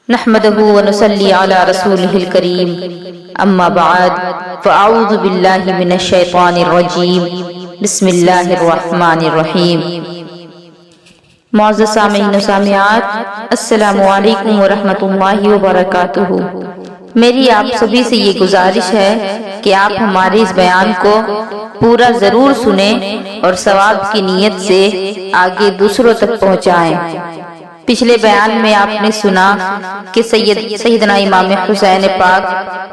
نحمده ونصلي على رسوله الكريم اما بعد فاعوذ باللہ من الشیطان الرجیم بسم اللہ الرحمن الرحیم۔ معزز سامعین و سامعات، السلام علیکم ورحمۃ اللہ وبرکاتہ۔ میری آپ سبھی سے یہ گزارش ہے کہ آپ ہمارے اس بیان کو پورا ضرور سنیں اور ثواب کی نیت سے آگے دوسروں تک پہنچائیں۔ پچھلے بیان میں آپ نے سنا کہ سیدنا امام حسین پاک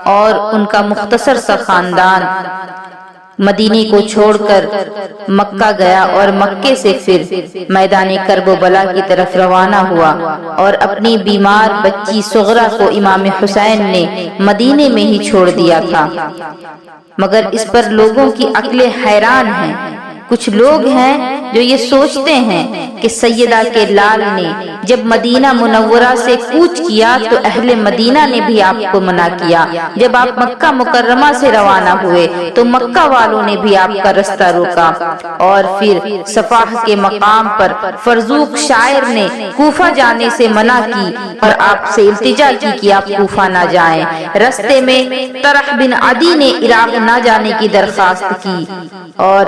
اور ان کا مختصر سا خاندان مدینے کو چھوڑ کر مکہ گیا اور مکے سے پھر میدان کرب و بلا کی طرف روانہ ہوا، اور اپنی بیمار بچی صغرا کو امام حسین نے مدینے میں ہی چھوڑ دیا تھا۔ مگر اس پر لوگوں کی عقلیں حیران ہیں۔ کچھ لوگ ہیں جو یہ سوچتے ہیں کہ سیدہ کے لال نے جب مدینہ منورہ سے کوچ کیا تو اہل مدینہ نے بھی آپ کو منع کیا، جب آپ مکہ مکرمہ سے روانہ ہوئے تو مکہ والوں نے بھی آپ کا رستہ روکا، اور پھر صفاح کے مقام پر فرزوق شاعر نے کوفہ جانے سے منع کی اور آپ سے التجا کی کہ آپ کوفہ نہ جائیں۔ رستے میں طرح بن عدی نے عراق نہ جانے کی درخواست کی، اور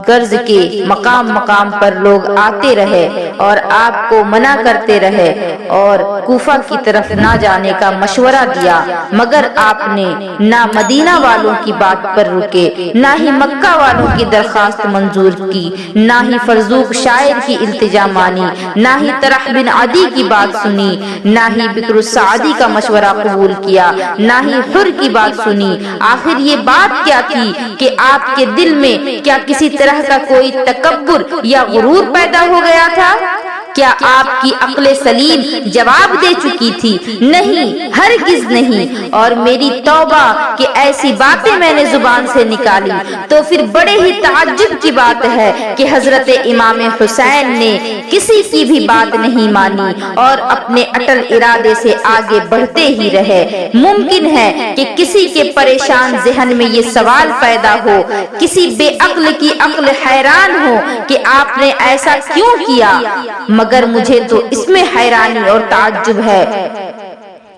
غرض کے مقام مقام پر لوگ آتے رہے اور آپ کو منع کرتے رہے اور کوفہ کی طرف نہ جانے کا مشورہ دیا، مگر آپ نے نہ مدینہ والوں کی بات پر رکے، نہ ہی مکہ والوں کی درخواست منظور کی، نہ ہی فرزوق شاعر کی التجا مانی، نہ ہی طرح بن عدی کی بات سنی، نہ ہی بکر السعدی کا مشورہ قبول کیا، نہ ہی حر کی بات سنی۔ آخر یہ بات کیا تھی کہ آپ کے دل میں کیا کسی طرح کا کوئی تکبر یا غرور پیدا ہو گیا تھا؟ کیا آپ کی عقل سلیم جواب دے چکی تھی؟ نہیں، ہرگز نہیں۔ اور میری توبہ کہ ایسی باتیں میں نے زبان سے نکالی تو پھر بڑے ہی تعجب کی بات ہے کہ حضرت امام حسین نے کسی کی بھی بات نہیں مانی اور اپنے اٹل ارادے سے آگے بڑھتے ہی رہے۔ ممکن ہے کہ کسی کے پریشان ذہن میں یہ سوال پیدا ہو، کسی بے عقل کی عقل حیران ہو کہ آپ نے ایسا کیوں کیا، مگر مجھے تو اس میں حیرانی اور تعجب ہے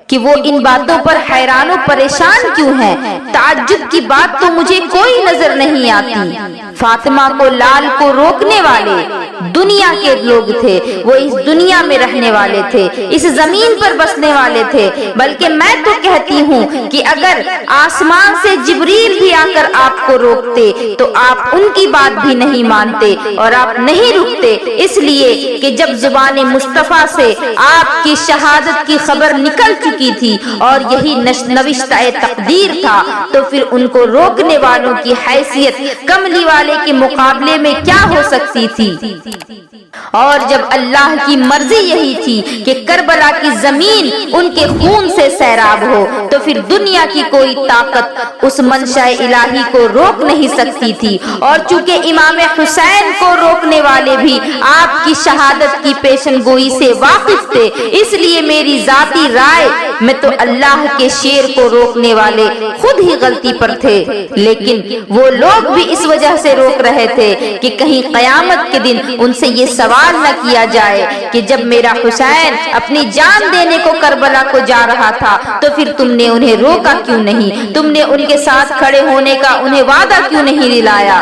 کہ وہ ان باتوں پر حیران و پریشان کیوں ہیں۔ تعجب کی بات تو مجھے کوئی نظر نہیں آتی۔ فاطمہ کو لال کو روکنے والے دنیا کے لوگ تھے، وہ اس دنیا میں رہنے والے تھے، اس زمین پر بسنے والے تھے، بلکہ میں تو کہتی ہوں کہ اگر آسمان سے جبریل بھی آ کر آپ کو روکتے تو آپ ان کی بات بھی نہیں مانتے اور آپ نہیں رکتے، اس لیے کہ جب زبان مصطفیٰ سے آپ کی شہادت کی خبر نکل چکی تھی اور یہی نوشتہ تقدیر تھا، تو پھر ان کو روکنے والوں کی حیثیت کملی والے کے مقابلے میں کیا ہو سکتی تھی؟ اور جب اللہ کی مرضی یہی تھی کہ کربلا کی زمین ان کے خون سے سیراب ہو، تو پھر دنیا کی کوئی طاقت اس منشاء الہی کو روک نہیں سکتی تھی۔ اور چونکہ امام حسین کو روکنے والے بھی آپ کی شہادت کی پیشن گوئی سے واقف تھے، اس لیے میری ذاتی رائے میں تو اللہ کے شیر کو روکنے والے خود ہی غلطی پر تھے، لیکن وہ لوگ بھی اس وجہ سے روک رہے تھے کہ کہیں قیامت کے دن ان سے یہ سوال نہ کیا جائے کہ جب میرا حسین اپنی جان دینے کو کربلا کو جا رہا تھا تو پھر تم نے انہیں روکا کیوں نہیں، تم نے ان کے ساتھ کھڑے ہونے کا انہیں وعدہ کیوں نہیں دلایا؟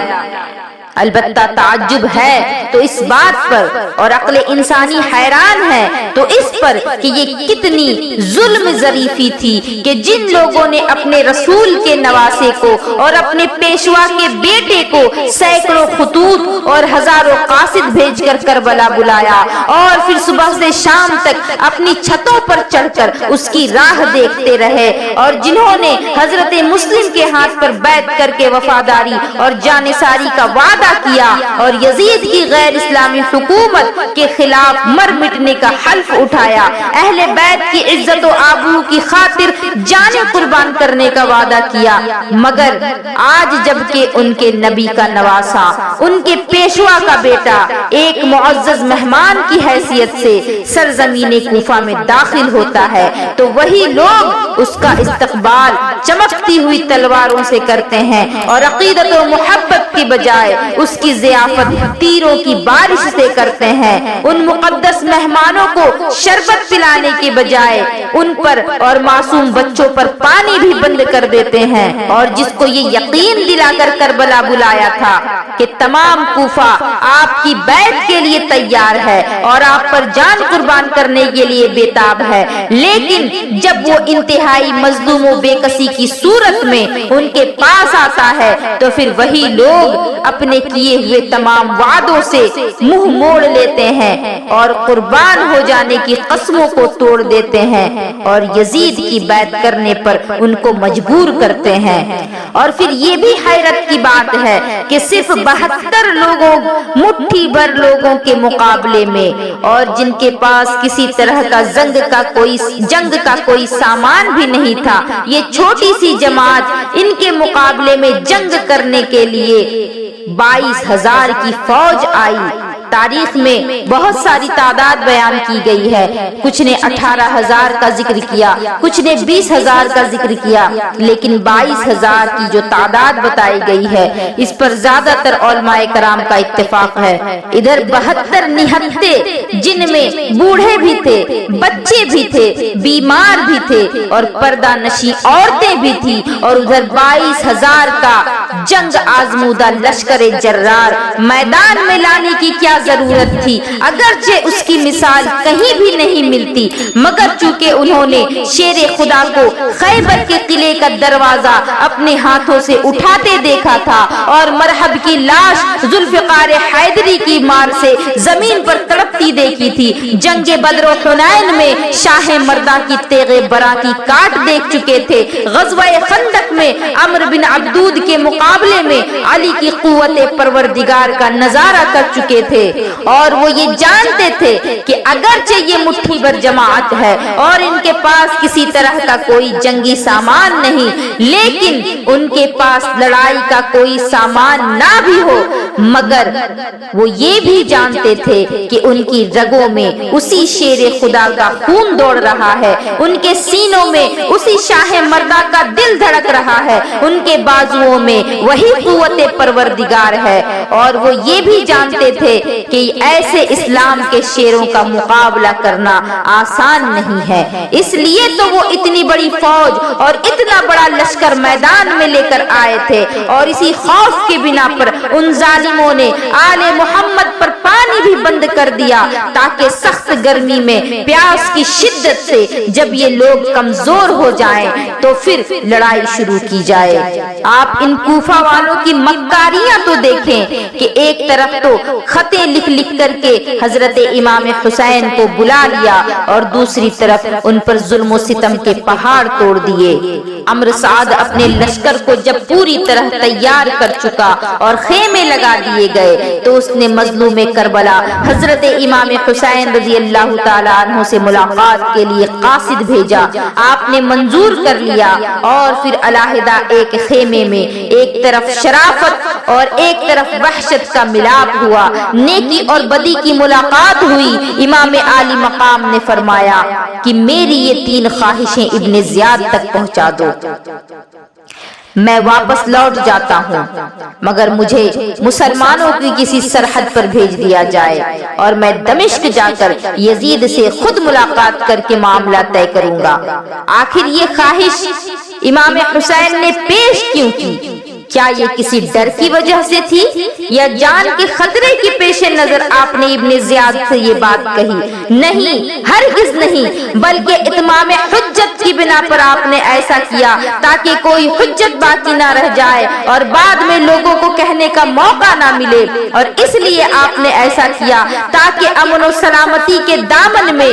البتہ تعجب ہے تو اس بات پر، اور عقل انسانی حیران ہے تو اس پر کہ یہ کتنی ظلم ظریفی تھی کہ جن لوگوں نے اپنے رسول کے نواسے کو اور اپنے پیشوا کے بیٹے کو سینکڑوں خطوط اور ہزاروں قاصد بھیج کر کربلا بلایا، اور پھر صبح سے شام تک اپنی چھتوں پر چڑھ کر اس کی راہ دیکھتے رہے، اور جنہوں نے حضرت مسلم کے ہاتھ پر بیعت کر کے وفاداری اور جانثاری کا وعدہ کیا اور یزید کی غیر اسلامی حکومت کے خلاف مر مٹنے کا حلف اٹھایا، اہل بیت کی عزت و آبرو کی خاطر جانیں قربان کرنے کا وعدہ کیا، مگر آج جبکہ ان کے نبی کا نواسا، ان کے پیشوا کا بیٹا ایک معزز مہمان کی حیثیت سے سرزمین کوفہ میں داخل ہوتا ہے تو وہی لوگ اس کا استقبال چمکتی ہوئی تلواروں سے کرتے ہیں اور عقیدت و محبت کی بجائے اس کی ضیافت تیروں کی بارش سے کرتے ہیں۔ ان مقدس مہمانوں کو شربت پلانے کے بجائے ان پر اور معصوم بچوں پر پانی بھی بند کر دیتے ہیں، اور جس کو یہ یقین دلا کر کربلا بلایا تھا کہ تمام کوفہ آپ کی بیعت کے لیے تیار ہے اور آپ پر جان قربان کرنے کے لیے بےتاب ہے، لیکن جب وہ انتہائی مظلوم و بے کسی کی صورت میں ان کے پاس آتا ہے تو پھر وہی لوگ اپنے کیے ہوئے تمام وعدوں سے منہ موڑ لیتے ہیں اور قربان ہو جانے کی قسموں کو توڑ دیتے ہیں اور یزید کی بیعت کرنے پر ان کو مجبور کرتے ہیں۔ اور پھر یہ بھی حیرت کی بات ہے کہ صرف 72 لوگوں، مٹھی بھر لوگوں کے مقابلے میں، اور جن کے پاس کسی طرح کا جنگ کا کوئی سامان بھی نہیں تھا، یہ چھوٹی سی جماعت ان کے مقابلے میں جنگ کرنے کے لیے 22,000 کی فوج آئی۔ تاریخ میں بہت ساری تعداد بیان کی گئی ہے، کچھ نے 18,000 کا ذکر کیا، کچھ نے 20,000 کا ذکر کیا، لیکن 22,000 کی جو تعداد بتائی گئی ہے اس پر زیادہ تر علماء کرام کا اتفاق ہے۔ ادھر 72 نہتے جن میں بوڑھے بھی تھے، بچے بھی تھے، بیمار بھی تھے اور پردہ نشی عورتیں بھی تھی، اور ادھر 22,000 کا جنگ آزمودہ لشکر جرار میدان میں لانے کی کیا ضرورت تھی؟ اگرچہ اس کی مثال کہیں بھی نہیں ملتی، مگر چونکہ انہوں نے شیر خدا کو خیبر کے قلعے کا دروازہ اپنے ہاتھوں سے اٹھاتے دیکھا تھا اور مرحب کی لاش ذوالفقار حیدری کی مار سے زمین پر تڑپتی دیکھی تھی، جنگ بدر و حنین میں شاہ مردہ کی تیغ برا کی کاٹ دیکھ چکے تھے، غزوہ خندق میں عمرو بن عبدود کے مقابلے میں علی کی قوت پروردگار کا نظارہ کر چکے تھے، اور وہ یہ جانتے تھے کہ اگرچہ یہ مٹھی بھر جماعت ہے اور ان کے پاس کسی طرح کا کوئی جنگی سامان نہیں، لیکن ان کے پاس لڑائی کا کوئی سامان نہ بھی ہو، مگر وہ یہ بھی جانتے تھے کہ ان کی رگوں میں اسی شیر خدا کا خون دوڑ رہا ہے، ان کے سینوں میں اسی شاہ مردہ کا دل دھڑک رہا ہے، ان کے بازوؤں میں وہی قوت پروردگار ہے، اور وہ یہ بھی جانتے تھے کہ ایسے اسلام کے شیروں کا مقابلہ کرنا آسان نہیں ہے، اس لیے تو وہ اتنی بڑی فوج اور اتنا بڑا لشکر میدان میں لے کر آئے تھے، اور اسی خوف کے بنا پر ان ظالموں نے آل محمد پر پانی بھی بند کر دیا تاکہ سخت گرمی میں پیاس کی شدت سے جب یہ لوگ کمزور ہو جائیں تو پھر لڑائی شروع کی جائے۔ آپ ان کوفہ والوں کی مکاریاں تو دیکھیں کہ ایک طرف تو خطیں لکھ لکھ کر کے حضرت امام حسین کو بلا لیا اور دوسری طرف ان پر ظلم و ستم کے پہاڑ توڑ دیے۔ عمرو سعد اپنے لشکر کو جب پوری طرح تیار کر چکا اور خیمے لگا دیے گئے تو اس نے مظلوم کربلا حضرت امام حسین رضی اللہ تعالیٰ عنہ سے ملاقات کے لیے قاصد بھیجا، آپ نے منظور کر لیا، اور پھر علیحدہ ایک خیمے میں ایک طرف شرافت اور ایک طرف وحشت کا ملاپ ہوا، نیکی اور بدی کی ملاقات ہوئی۔ امام عالی مقام نے فرمایا کہ میری یہ 3 خواہشیں ابن زیاد تک پہنچا دو، میں واپس لوٹ جاتا ہوں، مگر مجھے مسلمانوں کی کسی سرحد پر بھیج دیا جائے اور میں دمشق جا کر یزید سے خود ملاقات کر کے معاملہ طے کروں گا۔ آخر یہ خواہش امام حسین نے پیش کیوں کی؟ کیا یہ کسی ڈر کی وجہ سے تھی یا جان کے خطرے کی پیش نظر آپ نے ابن زیاد سے یہ بات کہی؟ نہیں، ہرگز نہیں، بلکہ اتمام حجت کی بنا پر آپ نے ایسا کیا تاکہ کوئی حجت باقی نہ رہ جائے اور بعد میں لوگوں کو کہنے کا موقع نہ ملے، اور اس لیے آپ نے ایسا کیا تاکہ امن و سلامتی کے دامن میں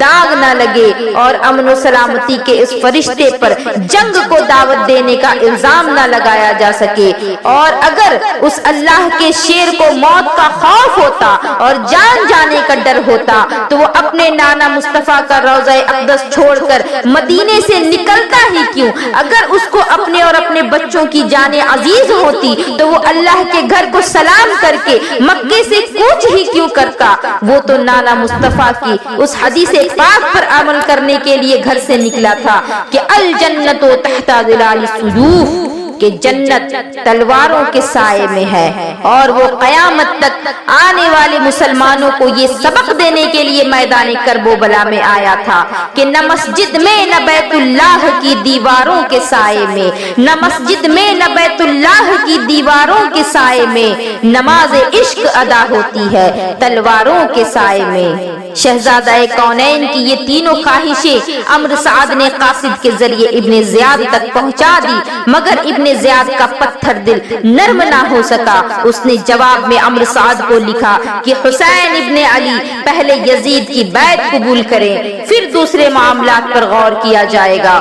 داغ نہ لگے اور امن و سلامتی کے اس فرشتے پر جنگ کو دعوت دینے کا الزام نہ لگایا جا سکے۔ اور اگر اس اللہ کے شیر کو موت کا خوف ہوتا اور جان جانے کا ڈر ہوتا تو وہ اپنے نانا مصطفیٰ کا روضہ اقدس چھوڑ کر مدینے سے نکلتا ہی کیوں؟ اگر اس کو اپنے اور اپنے بچوں کی جانیں عزیز ہوتی تو وہ اللہ کے گھر کو سلام کر کے مکے سے کوچ ہی کیوں کرتا؟ وہ تو نانا مصطفیٰ کی اس حدیث پاک پر عمل کرنے کے لیے گھر سے نکلا تھا کہ الجنت تحت ظلال السیوف، کہ جنت تلواروں کے سائے میں ہے، اور وہ قیامت تک آنے والے مسلمانوں کو یہ سبق دینے کے لیے میدان کرب و بلا میں آیا تھا کہ نہ مسجد میں نہ بیت اللہ کی دیواروں کے سائے میں، نہ مسجد میں نہ بیت اللہ کی دیواروں کے سائے میں نماز عشق ادا ہوتی ہے تلواروں کے سائے میں۔ شہزادہ کونین کی یہ تینوں خواہشیں عمرو سعد نے قاصد کے ذریعے ابن زیاد تک پہنچا دی، مگر ابن زیاد کا پتھر دل نرم نہ ہو سکا۔ اس نے جواب میں عمرو سعد کو لکھا کہ حسین ابن علی پہلے یزید کی بیعت قبول کریں، پھر دوسرے معاملات پر غور کیا جائے گا۔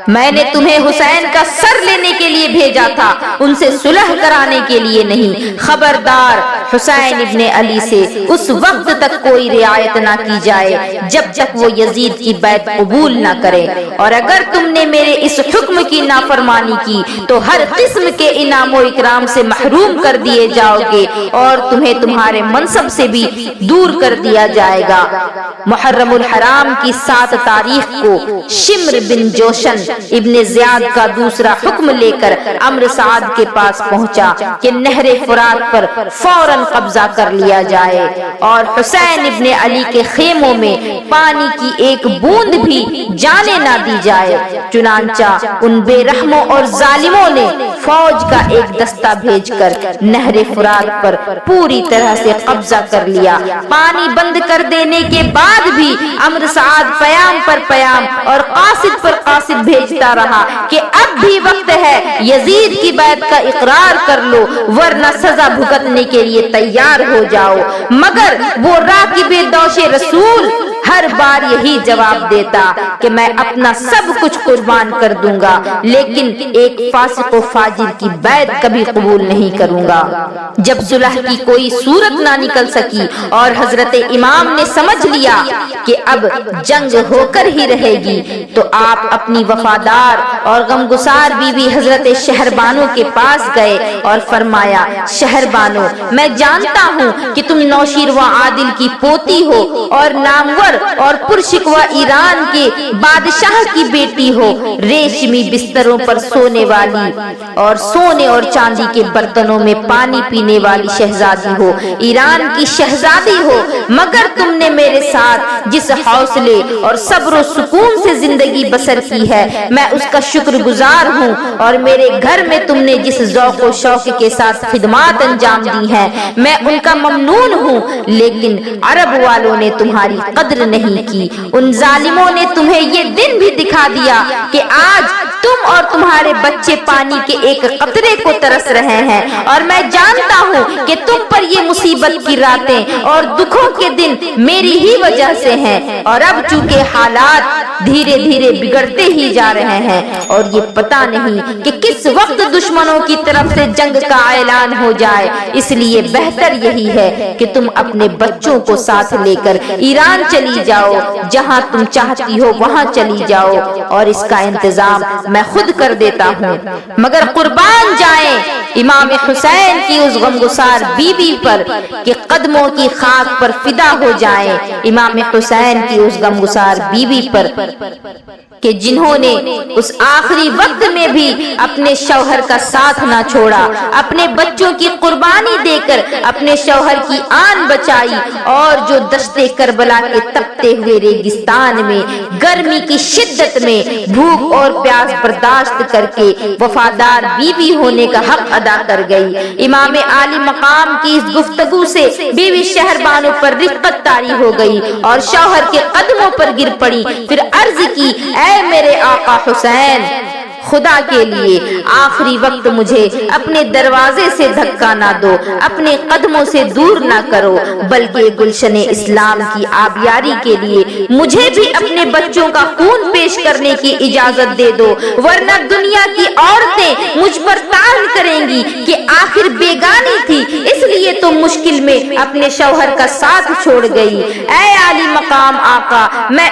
میں نے تمہیں حسین کا سر لینے کے لیے بھیجا تھا، ان سے صلح کرانے کے لیے نہیں۔ خبردار، حسین ابن علی سے اس وقت تک کوئی رعایت نہ کی جائے جب تک وہ یزید کی بیعت قبول نہ کرے، اور اگر تم نے میرے اس حکم کی نافرمانی کی تو ہر قسم کے انعام و اکرام سے محروم کر دیے جاؤ گے، اور تمہیں تمہارے منصب سے بھی دور کر دیا جائے گا۔ محرم الحرام کی 7 تاریخ کو شمر بن جوشن ابن زیاد کا دوسرا حکم لے کر عمرو سعد کے پاس پہنچا کہ نہر فرات پر فوراً قبضہ کر لیا جائے اور حسین ابن علی کے خیموں میں پانی کی ایک بوند بھی جانے نہ دی جائے۔ چنانچہ ان بے رحموں اور ظالموں نے فوج کا ایک دستہ بھیج کر نہر فرات پر پوری طرح سے قبضہ کر لیا۔ پانی بند کر دینے کے بعد بھی عمرو سعد پیام پر پیام اور قاصد پر قاصد بھیجتا رہا کہ اب بھی وقت ہے، یزید کی بیعت کا اقرار کر لو ورنہ سزا بھگتنے کے لیے تیار ہو جاؤ۔ مگر وہ راکب دوش رسول ہر بار یہی جواب دیتا کہ میں اپنا سب کچھ قربان کر دوں گا، لیکن ایک فاسق و فاجر کی بیعت کبھی قبول نہیں کروں گا۔ جب صلح کی کوئی صورت نہ نکل سکی اور حضرت امام نے سمجھ لیا کہ اب جنگ ہو کر ہی رہے گی، تو آپ اپنی وفادار اور غمگسار بیوی حضرت شہربانو کے پاس گئے اور فرمایا، شہربانو، میں جانتا ہوں کہ تم نوشیروان عادل کی پوتی ہو اور نامور اور پرشکوہ ایران کے بادشاہ کی بیٹی ہو، ریشمی بستروں پر سونے والی اور سونے اور چاندی کے برتنوں میں پانی پینے والی شہزادی ہو، ایران کی شہزادی ہو، مگر تم نے میرے ساتھ جس حوصلے اور صبر و سکون سے زندگی بسر کی ہے میں اس کا شکر گزار ہوں، اور میرے گھر میں تم نے جس ذوق و شوق کے ساتھ خدمات انجام دی ہیں میں ان کا ممنون ہوں، لیکن عرب والوں نے تمہاری قدر نہیں کی۔ ان ظالموں نے تمہیں یہ دن بھی دکھا دیا کہ آج تم اور تمہارے بچے پانی کے ایک قطرے کو ترس رہے ہیں، اور میں جانتا ہوں کہ تم پر یہ مصیبت کی راتیں اور دکھوں کے دن میری ہی وجہ سے ہیں، اور اب چونکہ حالات دھیرے دھیرے بگڑتے ہی جا رہے ہیں اور یہ پتہ نہیں کہ کس وقت دشمنوں کی طرف سے جنگ کا اعلان ہو جائے، اس لیے بہتر یہی ہے کہ تم اپنے بچوں کو ساتھ لے کر ایران چلی جاؤ، جہاں تم چاہتی ہو وہاں چلی جاؤ، اور اس کا انتظام میں خود کر دیتا ہوں۔ مگر قربان جائیں امام حسین کی اس غمگسار بیوی پر کہ قدموں کی خاک پر فدا ہو جائیں، امام حسین کی اس غمگسار بیوی پر کہ جنہوں نے اس آخری وقت میں بھی اپنے شوہر کا ساتھ نہ چھوڑا، اپنے بچوں کی قربانی دے کر اپنے شوہر کی آن بچائی، اور جو دشت کربلا کے تپتے ہوئے ریگستان میں گرمی کی شدت میں بھوک اور پیاس برداشت کر کے وفادار بیوی ہونے کا حق ادا کر گئی۔ امام عالی مقام کی اس گفتگو سے بیوی شہربانو پر رفقت طاری ہو گئی اور شوہر کے قدموں پر گر پڑی، پھر عرض کی، اے میرے آقا حسین، خدا کے لیے آخری وقت مجھے اپنے دروازے سے دھکا نہ دو، اپنے قدموں سے دور نہ کرو، بلکہ گلشن اسلام کی آبیاری کے لیے مجھے بھی اپنے بچوں کا خون پیش کرنے کی اجازت دے دو، ورنہ دنیا کی عورتیں مجھ پر طعن کریں گی کہ آخر بیگانی تھی اس لیے تو مشکل میں اپنے شوہر کا ساتھ چھوڑ گئی۔ اے عالی مقام آقا،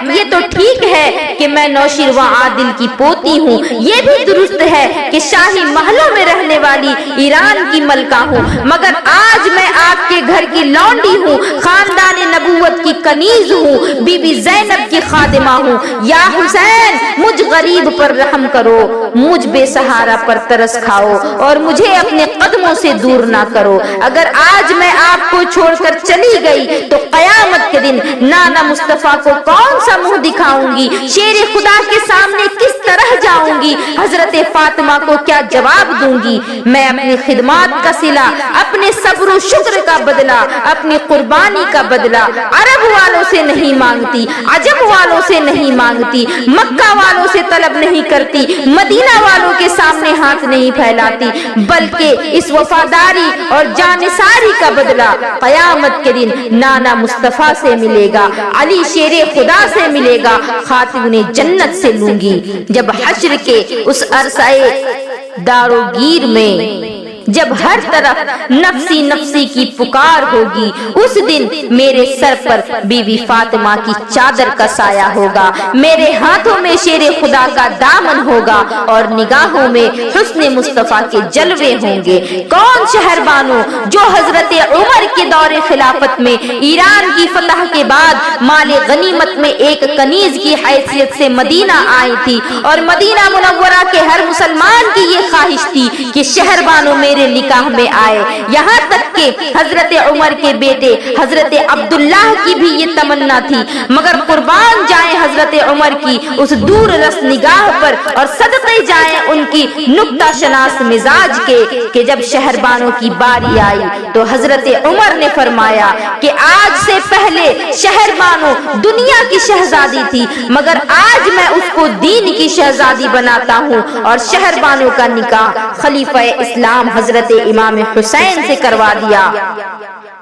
یہ تو ٹھیک ہے کہ میں نوشیروان عادل کی پوتی ہوں، یہ یہ بھی درست ہے کہ شاہی محلوں میں رہنے والی ایران کی ملکہ ہوں، مگر آج میں آپ کے گھر کی لونڈی ہوں، خاندان نبوت کی کنیز ہوں، بی بی زینب کی خادمہ ہوں۔ یا حسین مجھ غریب پر رحم کرو، مجھ بے سہارا پر ترس کھاؤ اور مجھے اپنے قدموں سے دور نہ کرو۔ اگر آج میں آپ کو چھوڑ کر چلی گئی تو قیامت کے دن نانا مصطفیٰ کو کون سا منہ دکھاؤں گی، شیر خدا کے سامنے کس طرح جاؤں گی، حضرت فاطمہ کو کیا جواب دوں گی؟ میں اپنی خدمات کا صلہ، اپنے صبر و شکر کا بدلہ، اپنی قربانی کا بدلہ عرب والوں سے نہیں مانگتی، عجم والوں سے نہیں مانگتی، مکہ والوں سے طلب نہیں کرتی، مدینہ والوں کے سامنے ہاتھ نہیں پھیلاتی، بلکہ اس وفاداری اور جانثاری کا بدلہ قیامت کے دن نانا مصطفیٰ سے ملے گا، علی شیر خدا سے ملے گا، خاتون جنت سے لوں گی۔ جب حشر کے اس عرصۂ داروگیر میں جب ہر طرف نفسی نفسی کی پکار ہوگی، اس دن میرے سر پر بی بی فاطمہ کی چادر کا سایہ ہوگا، میرے ہاتھوں میں شیر خدا کا دامن ہوگا اور نگاہوں میں حسن مصطفیٰ کے جلوے ہوں گے۔ کون شہر بانو جو حضرت عمر کے دور خلافت میں ایران کی فتح کے بعد مال غنیمت میں ایک کنیز کی حیثیت سے مدینہ آئی تھی، اور مدینہ منورہ کے ہر مسلمان کی یہ خواہش تھی کہ شہر بانو میرے نکاح میں آئے، یہاں تک کہ حضرت عمر کے بیٹے حضرت عبداللہ کی بھی یہ تمنا تھی، مگر قربان جائیں حضرت عمر کی اس دور رس نگاہ پر اور صدقے جائیں ان کی نکتہ شناس مزاج کے کہ جب شہربانوں کی باری آئی تو حضرت عمر نے فرمایا کہ آج سے پہلے شہربانوں دنیا کی شہزادی تھی، مگر آج میں اس کو دین کی شہزادی بناتا ہوں اور شہربانوں کا نکاح خلیفہ اسلام حضرت امام حسین سے کروا دیا۔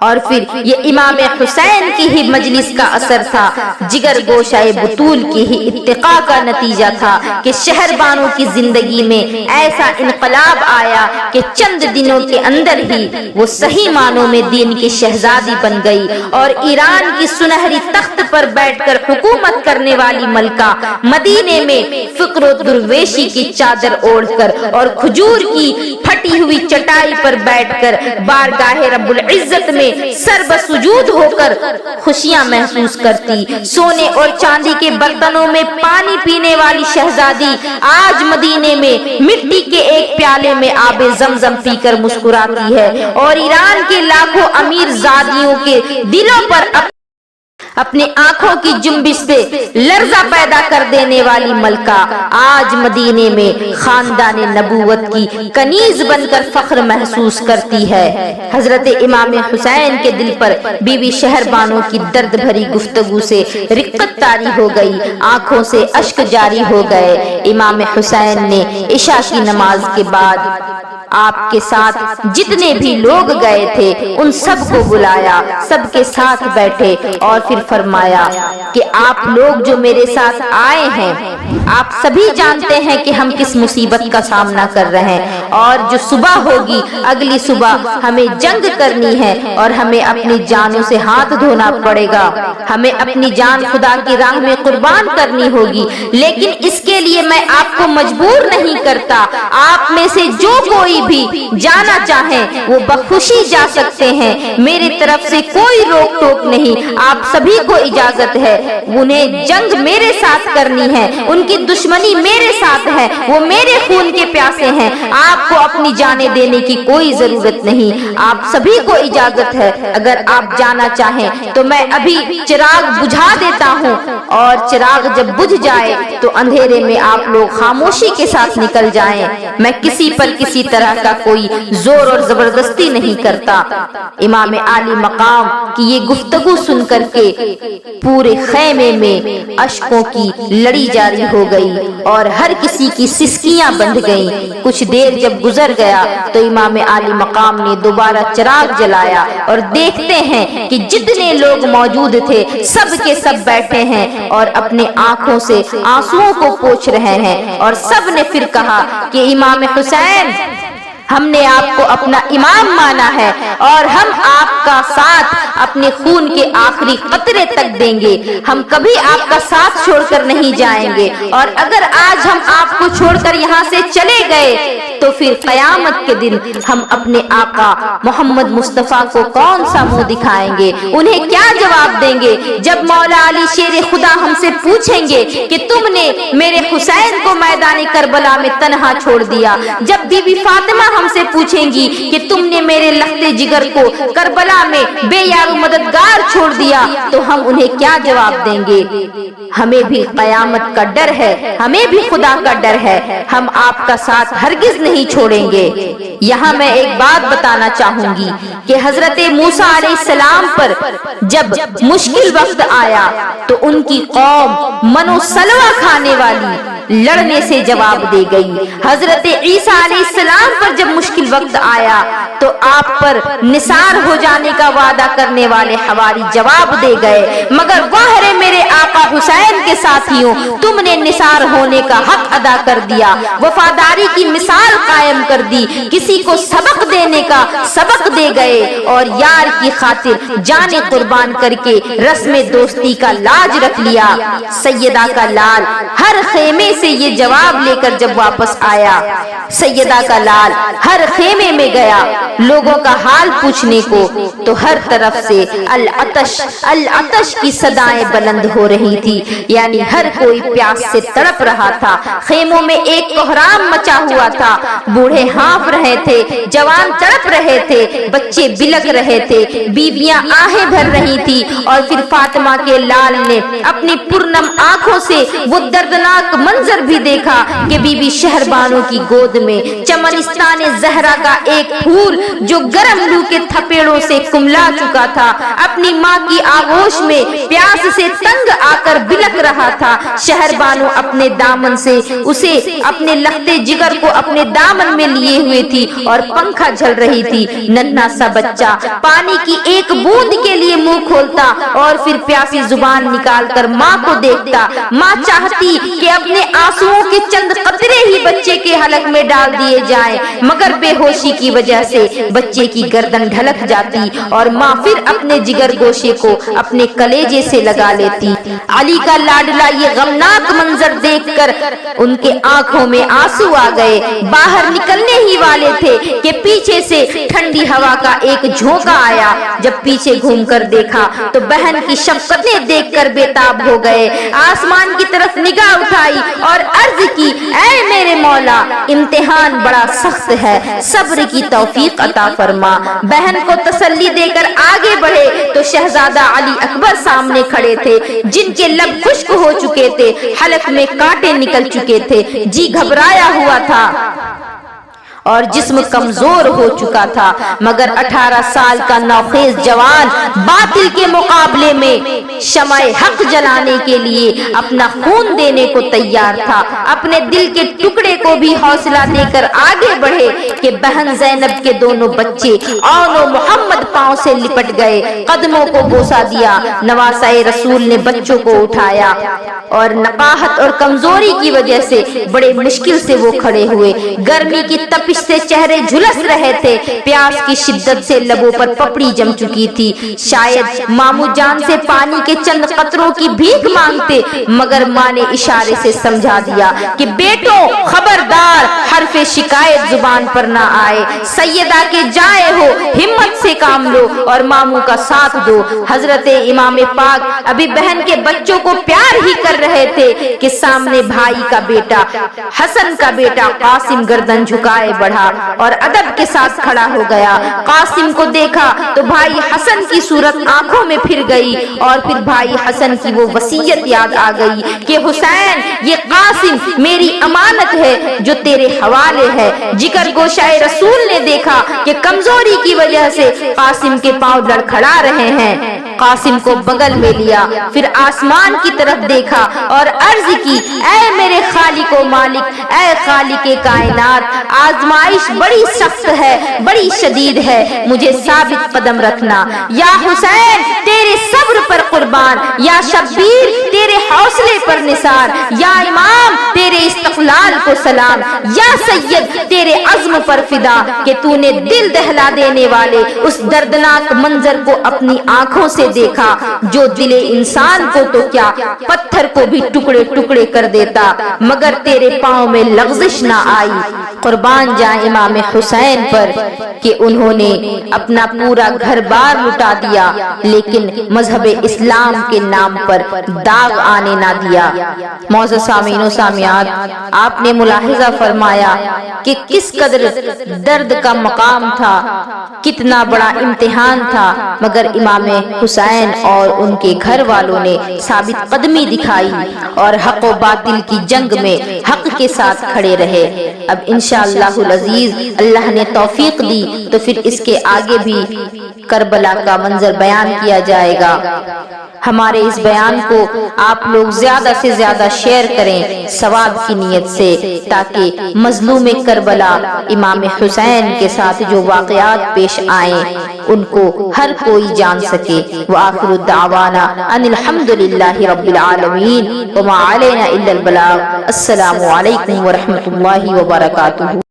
اور پھر یہ امام حسین کی ہی مجلس کا اثر تھا، جگر گوشائے بطول کی ہی اتقاء کا نتیجہ تھا کہ شہربانوں کی زندگی میں ایسا انقلاب آیا کہ چند دنوں کے اندر ہی وہ صحیح معنوں میں دین کی شہزادی بن گئی اور ایران کی سنہری تخت پر بیٹھ کر حکومت کرنے والی ملکہ مدینے میں فقر و درویشی کی چادر اوڑھ کر اور کھجور کی پھٹی ہوئی چٹائی پر بیٹھ کر بارگاہ رب العزت میں سر بسجود ہو کر خوشیاں محسوس کرتی۔ سونے اور چاندی کے برتنوں میں پانی پینے والی شہزادی آج مدینے میں مٹی کے ایک پیالے میں آب زمزم پی کر مسکراتی ہے، اور ایران کے لاکھوں امیر زادیوں کے دلوں پر اپنی آنکھوں کی جنبش سے لرزہ پیدا کر دینے والی ملکہ آج مدینے میں خاندان نبوت کی کنیز بن کر فخر محسوس کرتی ہے۔ حضرت امام حسین کے دل پر بی بی شہربانوں کی درد بھری گفتگو سے رقت طاری ہو گئی، آنکھوں سے اشک جاری ہو گئے۔ امام حسین نے عشاء کی نماز کے بعد آپ کے ساتھ جتنے بھی لوگ گئے تھے ان سب کو بلایا، سب کے ساتھ بیٹھے اور پھر فرمایا کہ آپ لوگ جو میرے ساتھ آئے ہیں، آپ سبھی جانتے ہیں کہ ہم کس مصیبت کا سامنا کر رہے ہیں، اور جو صبح ہوگی اگلی صبح ہمیں جنگ کرنی ہے اور ہمیں اپنی جانوں سے ہاتھ دھونا پڑے گا، ہمیں اپنی جان خدا کی راہ میں قربان کرنی ہوگی، لیکن اس کے لیے میں آپ کو مجبور نہیں کرتا، آپ میں سے جو کوئی بھی جانا چاہیں وہ بخوشی جا سکتے ہیں، میری طرف سے کوئی روک ٹوک نہیں، آپ سبھی کو اجازت ہے، انہیں جنگ میرے ساتھ کرنی ہے، ان کی دشمنی میرے ساتھ ہے، وہ میرے خون کے پیاسے ہیں، آپ کو اپنی جانیں دینے کی کوئی ضرورت نہیں، آپ سبھی کو اجازت ہے، اگر آپ جانا چاہیں تو میں ابھی چراغ بجھا دیتا ہوں، اور چراغ جب بجھ جائے تو اندھیرے میں آپ لوگ خاموشی کے ساتھ نکل جائیں، میں کسی پر کسی طرح کا کوئی زور اور زبردستی نہیں کرتا۔ امام عالی مقام کی یہ گفتگو سن کر کے پورے خیمے میں اشکوں کی لڑی جاری ہو گئی اور ہر کسی کی سسکیاں بندھ گئیں۔ کچھ دیر جب گزر گیا تو امام عالی مقام نے دوبارہ چراغ جلایا اور دیکھتے ہیں کہ جتنے لوگ موجود تھے سب کے سب بیٹھے ہیں اور اپنے آنکھوں سے آنسوؤں کو پوچھ رہے ہیں، اور سب نے پھر کہا کہ امام حسین، ہم نے آپ کو اپنا امام مانا ہے اور ہم آپ کا ساتھ اپنے خون کے آخری قطرے تک دیں گے. ہم کبھی آپ کا ساتھ چھوڑ کر نہیں جائیں گے, اور اگر آج ہم آپ کو چھوڑ کر یہاں سے چلے گئے تو پھر قیامت کے دن ہم اپنے آقا محمد مصطفیٰ کو کون سا منہ دکھائیں گے؟ انہیں کیا جواب دیں گے جب مولا علی شیر خدا ہم سے پوچھیں گے کہ تم نے میرے حسین کو میدان کربلا میں تنہا چھوڑ دیا؟ جب بی بی فاطمہ ہم سے پوچھیں گی کہ تم نے میرے لختے جگر کو کربلا میں بے یار و مددگار چھوڑ دیا, تو ہم انہیں کیا جواب دیں گے؟ ہمیں بھی قیامت کا ڈر ہے, ہمیں بھی خدا کا ڈر ہے, ہم آپ کا ساتھ ہرگز نہیں چھوڑیں گے. یہاں میں ایک بات بتانا چاہوں گی کہ حضرت موسیٰ علیہ السلام پر جب مشکل وقت آیا تو ان کی قوم منو سلوہ کھانے والی لڑنے سے جواب دے گئی. حضرت عیسیٰ علیہ السلام پر جب مشکل وقت آیا تو آپ پر نثار ہو جانے کا وعدہ کرنے والے حواری جواب دے گئے, مگر واہ رے میرے آقا حسین کے ساتھیوں, تم نے نثار ہونے کا حق ادا کر دیا, وفاداری کی مثال قائم کر دی, کسی کو سبق دینے کا سبق دے گئے, اور یار کی خاطر جانیں قربان کر کے رسم دوستی کا لاج رکھ لیا. سیدہ کا لال ہر خیمے سے یہ جواب لے کر جب واپس آیا, سیدہ کا لال ہر خیمے میں گیا لوگوں کا حال پوچھنے کو, تو ہر طرف سے العطش العطش کی صدائیں بلند ہو رہی تھی, یعنی ہر کوئی پیاس سے تڑپ رہا تھا. خیموں میں ایک کوہرام مچا ہوا تھا, بوڑھے ہانف رہے تھے, جوان تڑپ رہے تھے, بچے بلک رہے تھے, بیویاں آہیں بھر رہی تھی. اور پھر فاطمہ کے لال نے اپنی پرنم آنکھوں سے وہ دردناک منظر بھی دیکھا کہ بی بی شہربانو کی گود میں چمنستان زہرا کا ایک پھول جو گرم لو کے تھپیڑوں سے کملا چکا تھا, اپنی ماں کی آغوش میں پیاس سے تنگ آ کر بلک رہا تھا. شہربانو اپنے دامن سے اسے اپنے لختے جگر کو اپنے دامن میں لیے ہوئے تھی اور پنکھا جھل رہی تھی. ننھا سا بچہ پانی کی ایک بوند کے لیے منہ کھولتا اور پھر پیاسی زبان نکال کر ماں کو دیکھتا. ماں چاہتی کہ اپنے آنسوؤں کے چند قطرے ہی بچے کے حلق میں ڈال دیے جائیں, مگر بے ہوشی کی وجہ سے بچے کی گردن ڈھلک جاتی اور ماں پھر اپنے جگر گوشے کو اپنے کلیجے سے لگا لیتی. علی کا لاڈلا یہ غمناک منظر دیکھ کر ان کے آنکھوں میں آنسو آ گئے. باہر نکلنے ہی والے تھے کہ پیچھے سے ٹھنڈی ہوا کا ایک جھونکا آیا. جب پیچھے گھوم کر دیکھا تو بہن کی شفقتیں دیکھ کر بےتاب ہو گئے. آسمان کی طرف نگاہ اٹھائی اور عرض کی, اے میرے مولا, امتحان بڑا سخت ہے, صبر کی توفیق عطا فرما. بہن کو تسلی دے کر آگے بڑھے تو شہزادہ علی اکبر سامنے کھڑے تھے, جن کے لب خشک ہو چکے تھے, حلق میں کانٹے نکل چکے تھے, جی گھبرایا ہوا تھا اور جسم کمزور ہو چکا تھا, مگر 18 سال کا نوخیز جوان باطل کے مقابلے میں شمع حق جلانے کے لیے اپنا خون دینے کو تیار تھا. اپنے دل کے ٹکڑے کو بھی حوصلہ دے کر آگے بڑھے کہ بہن زینب کے دونوں بچے اون و محمد پاؤں سے لپٹ گئے, قدموں کو بوسہ دیا. نواسہ رسول نے بچوں کو اٹھایا اور نقاہت اور کمزوری کی وجہ سے بڑے مشکل سے وہ کھڑے ہوئے. گرمی کی تپش سے چہرے جھلس رہے تھے, پیاس کی شدت سے لبوں پر پپڑی جم چکی تھی. شاید مامو جان سے پانی کے چند قطروں کی بھیک مانگتے, مگر ماں نے اشارے سے سمجھا دیا کہ بیٹوں خبردار, حرف شکایت زبان پر نہ آئے. سیدہ کے جائے ہو, ہمت سے کام لو اور مامو کا ساتھ دو. حضرت امام پاک ابھی بہن کے بچوں کو پیار ہی کر رہے تھے کہ سامنے بھائی کا بیٹا حسن کا بیٹا قاسم گردن جھکائے بڑھا اور ادب کے ساتھ کھڑا ہو گیا. قاسم کو دیکھا تو بھائی حسن کی صورت آنکھوں میں پھر گئی, اور پھر بھائی حسن کی وہ وصیت یاد آ گئی کہ حسین, یہ قاسم میری امانت ہے جو تیرے حوالے ہے. جگر گوشائے رسول نے دیکھا کہ کمزوری کی وجہ سے قاسم کے پاؤں لڑکھڑا رہے ہیں. قاسم کو بغل میں لیا، پھر آسمان کی طرف دیکھا اور عرض کی، اے میرے خالق و مالک، اے خالق کائنات، آزمائش بڑی سخت ہے، بڑی شدید ہے، مجھے ثابت قدم رکھنا۔ یا حسین تیرے صبر پر قربان، یا شبیر تیرے حوصلے پر نثار، یا امام تیرے استقلال کو سلام، یا سید تیرے عزم پر فدا کہ تو نے دل دہلا دینے والے اس دردناک منظر کو اپنی آنکھوں سے دیکھا جو دل انسان کو تو کیا پتھر کو بھی ٹکڑے ٹکڑے کر دیتا، مگر تیرے پاؤں میں لغزش نہ آئی۔ قربان جائیں امام حسین پر کہ انہوں نے اپنا پورا گھر بار لٹا دیا لیکن مذہب اسلام کے نام پر داغ آنے نہ دیا۔ معزز سامعین و سامعات، آپ نے ملاحظہ فرمایا کہ کس قدر درد کا مقام تھا، کتنا بڑا امتحان تھا، مگر امام حسین اور ان کے گھر والوں نے ثابت قدمی دکھائی اور حق و باطل کی جنگ میں حق کے ساتھ کھڑے رہے۔ اب انشاءاللہ العزیز اللہ نے توفیق دی تو پھر اس کے آگے بھی کربلا کا منظر بیان کیا جائے گا۔ ہمارے اس بیان کو آپ لوگ زیادہ سے زیادہ شیئر کریں ثواب کی نیت سے، تاکہ مظلوم کربلا امام حسین کے ساتھ جو واقعات پیش آئیں ان کو ہر کوئی جان سکے۔ وآخر الدعوانا ان الحمدللہ رب العالمین وما علینا الا البلاغ۔ السلام علیکم ورحمۃ اللہ وبرکاتہ۔